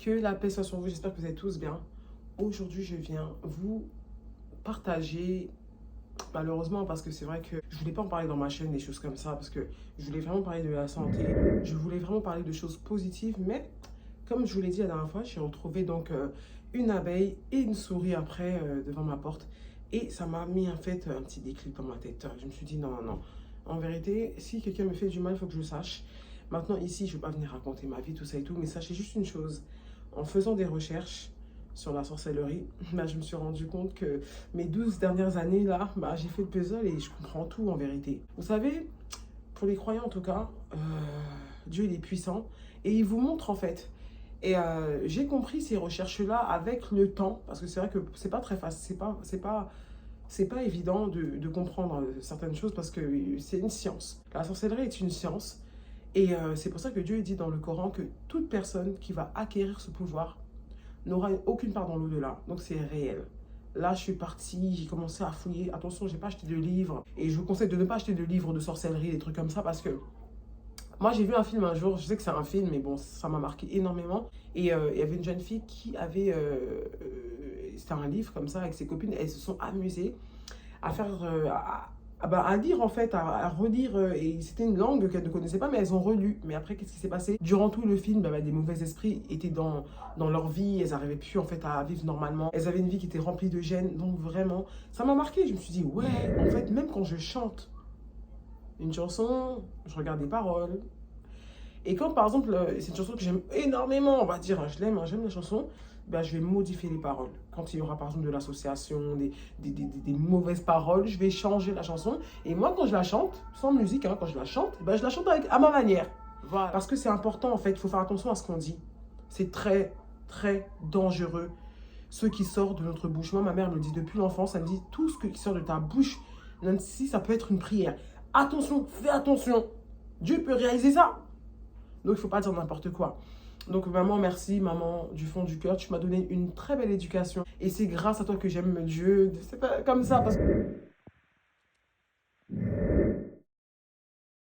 Que la paix soit sur vous, j'espère que vous êtes tous bien. Aujourd'hui, je viens vous partager, malheureusement, parce que c'est vrai que je voulais pas en parler dans ma chaîne, des choses comme ça, parce que je voulais vraiment parler de la santé, je voulais vraiment parler de choses positives, mais comme je vous l'ai dit la dernière fois, j'ai retrouvé donc une abeille et une souris après devant ma porte, et ça m'a mis en fait un petit déclic dans ma tête. Je me suis dit non, non, non. En vérité, si quelqu'un me fait du mal, il faut que je le sache. Maintenant, ici, je ne vais pas venir raconter ma vie, tout ça et tout, mais sachez juste une chose. En faisant des recherches sur la sorcellerie, bah, je me suis rendu compte que mes 12 dernières années, là, bah, j'ai fait le puzzle et je comprends tout en vérité. Vous savez, pour les croyants en tout cas, Dieu il est puissant et il vous montre en fait. Et j'ai compris ces recherches-là avec le temps, parce que c'est vrai que c'est pas très facile, c'est pas évident de comprendre certaines choses parce que c'est une science. La sorcellerie est une science. Et c'est pour ça que Dieu dit dans le Coran que toute personne qui va acquérir ce pouvoir n'aura aucune part dans l'au-delà. Donc c'est réel. Là, je suis partie, j'ai commencé à fouiller. Attention, j'ai pas acheté de livres. Et je vous conseille de ne pas acheter de livres de sorcellerie, des trucs comme ça, parce que moi, j'ai vu un film un jour. Je sais que c'est un film, mais bon, ça m'a marqué énormément. Et il y avait une jeune fille qui avait... c'était un livre comme ça, avec ses copines. Elles se sont amusées à faire... à lire en fait, à relire, et c'était une langue qu'elles ne connaissaient pas, mais elles ont relu. Mais après, qu'est-ce qui s'est passé? Durant tout le film, des mauvais esprits étaient dans leur vie, elles n'arrivaient plus en fait à vivre normalement. Elles avaient une vie qui était remplie de gêne, donc vraiment, ça m'a marqué. Je me suis dit, ouais, en fait, même quand je chante une chanson, je regarde les paroles. Et quand par exemple, c'est une chanson que j'aime énormément, on va dire, hein, j'aime la chanson, ben, je vais modifier les paroles. Quand il y aura par exemple de l'association, des mauvaises paroles, je vais changer la chanson. Et moi, quand je la chante, sans musique, hein, quand je la chante, ben, je la chante à ma manière. Voilà. Parce que c'est important en fait, il faut faire attention à ce qu'on dit. C'est très, très dangereux. Ce qui sort de notre bouche. Moi, ma mère me le dit depuis l'enfance, elle me dit tout ce qui sort de ta bouche, même si ça peut être une prière. Attention, fais attention. Dieu peut réaliser ça. Donc, il ne faut pas dire n'importe quoi. Donc, maman, merci, maman, du fond du cœur. Tu m'as donné une très belle éducation. Et c'est grâce à toi que j'aime Dieu. C'est pas comme ça parce que...